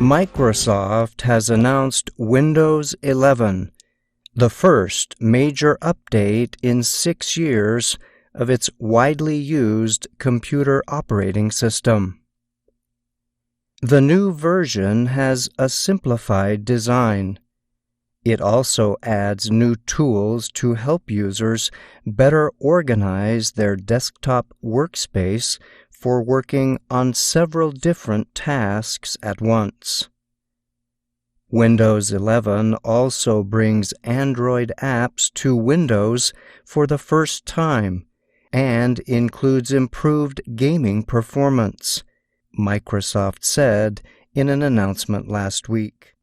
Microsoft has announced Windows 11, the first major update in 6 years of its widely used computer operating system. The new version has a simplified design. It also adds new tools to help users better organize their desktop workspace for working on several different tasks at once. Windows 11 also brings Android apps to Windows for the first time and includes improved gaming performance, Microsoft said in an announcement last week.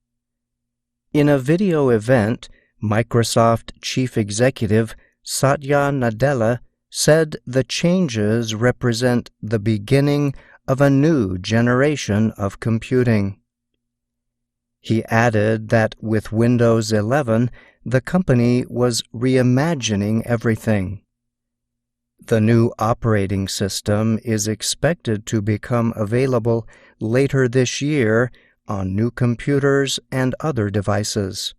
In a video event, Microsoft Chief Executive Satya Nadella said the changes represent the beginning of a new generation of computing. He added that with Windows 11, the company was reimagining everything. The new operating system is expected to become available later this year on new computers and other devices.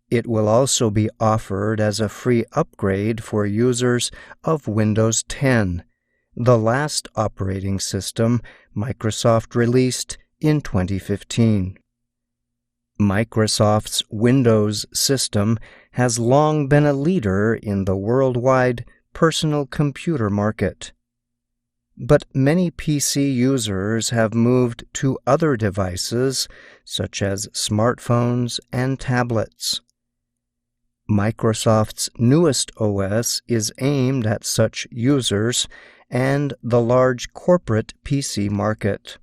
It will also be offered as a free upgrade for users of Windows 10, the last operating system Microsoft released in 2015. Microsoft's Windows system has long been a leader in the worldwide personal computer market. But many PC users have moved to other devices, such as smartphones and tablets. Microsoft's newest OS is aimed at such users and the large corporate PC market.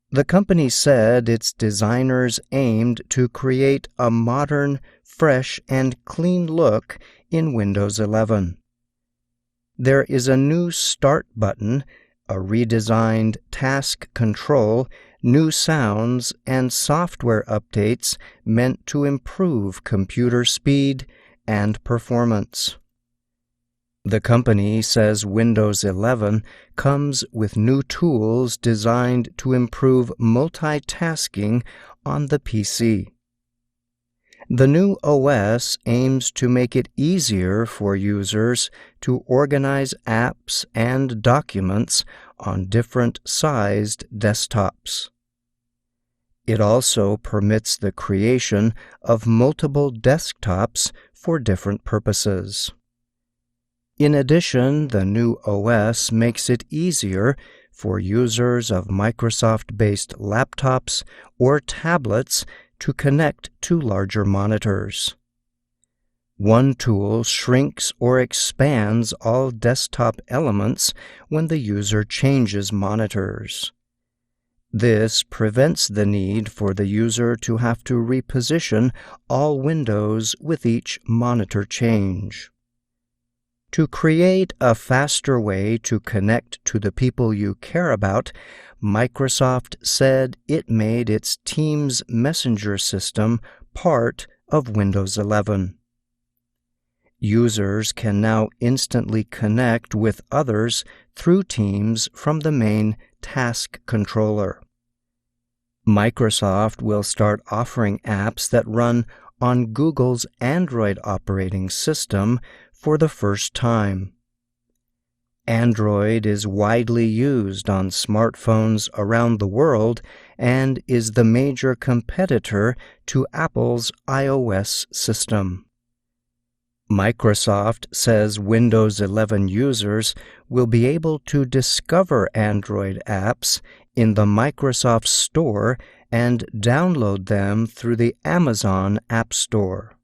The company said its designers aimed to create a modern, fresh, and clean look in Windows 11. There is a new Start button, a redesigned Task Control, new sounds, and software updates meant to improve computer speed and performance. The company says Windows 11 comes with new tools designed to improve multitasking on the PC. The new OS aims to make it easier for users to organize apps and documents on different sized desktops. It also permits the creation of multiple desktops for different purposes. In addition, the new OS makes it easier for users of Microsoft-based laptops or tablets to connect to larger monitors. One tool shrinks or expands all desktop elements when the user changes monitors. This prevents the need for the user to have to reposition all windows with each monitor change. To create a faster way to connect to the people you care about, Microsoft said it made its Teams Messenger system part of Windows 11. Users can now instantly connect with others through Teams from the main Task Controller. Microsoft will start offering apps that run on Google's Android operating system for the first time. Android is widely used on smartphones around the world and is the major competitor to Apple's iOS system. Microsoft says Windows 11 users will be able to discover Android apps in the Microsoft Store and download them through the Amazon App Store.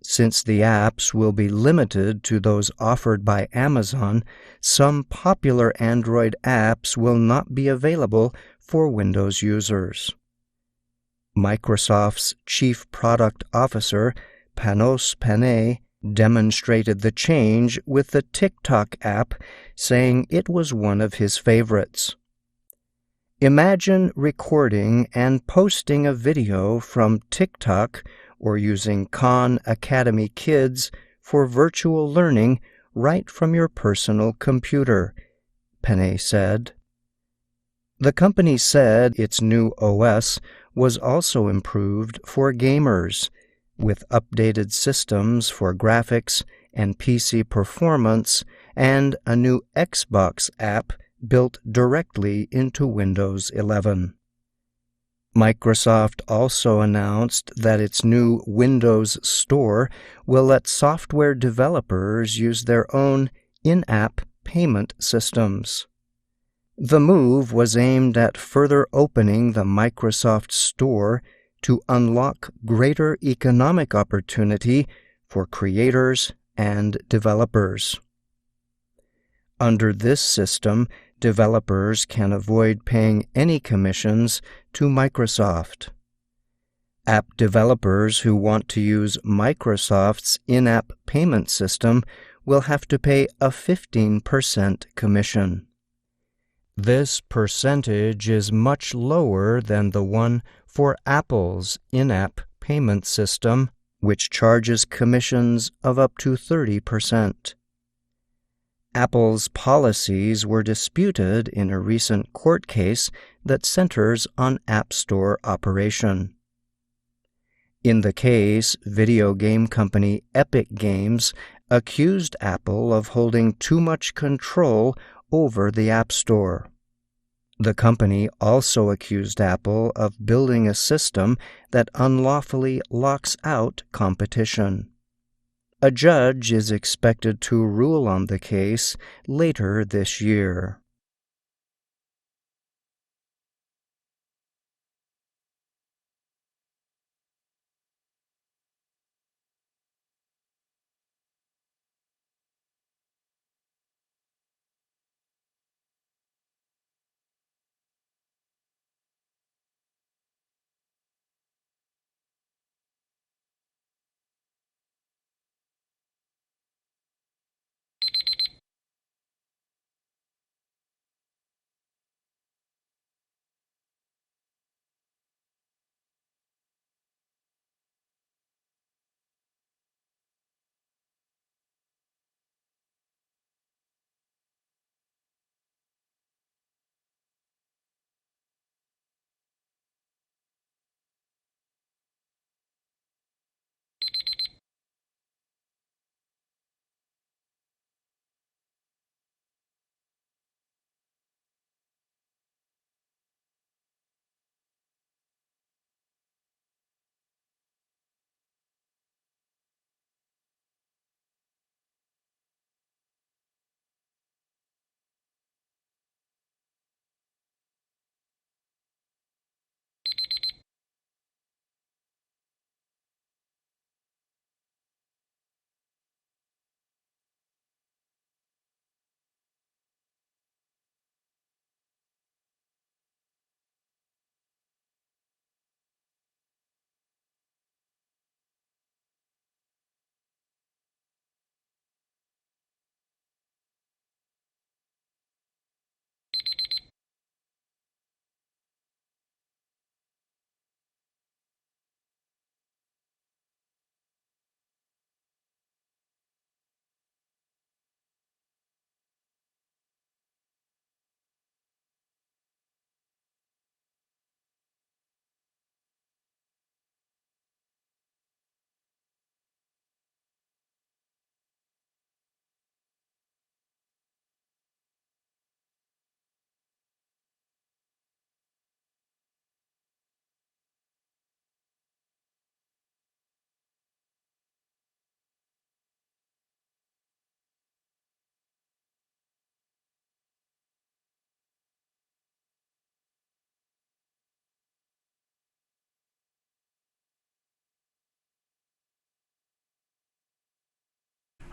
Since the apps will be limited to those offered by Amazon, some popular Android apps will not be available for Windows users. Microsoft's Chief Product Officer, Panos Panay, demonstrated the change with the TikTok app, saying it was one of his favorites. Imagine recording and posting a video from TikTok or using Khan Academy Kids for virtual learning right from your personal computer, Panay said. The company said its new OS was also improved for gamers, with updated systems for graphics and PC performance and a new Xbox app built directly into Windows 11. Microsoft also announced that its new Windows Store will let software developers use their own in-app payment systems. The move was aimed at further opening the Microsoft Store to unlock greater economic opportunity for creators and developers. Under this system, developers can avoid paying any commissions to Microsoft. App developers who want to use Microsoft's in-app payment system will have to pay a 15% commission. This percentage is much lower than the one for Apple's in-app payment system, which charges commissions of up to 30%. Apple's policies were disputed in a recent court case that centers on App Store operation. In the case, video game company Epic Games accused Apple of holding too much control over the App Store. The company also accused Apple of building a system that unlawfully locks out competition. A judge is expected to rule on the case later this year.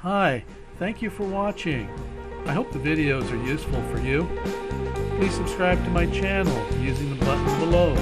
Hi, thank you for watching. I hope the videos are useful for you. Please subscribe to my channel using the button below.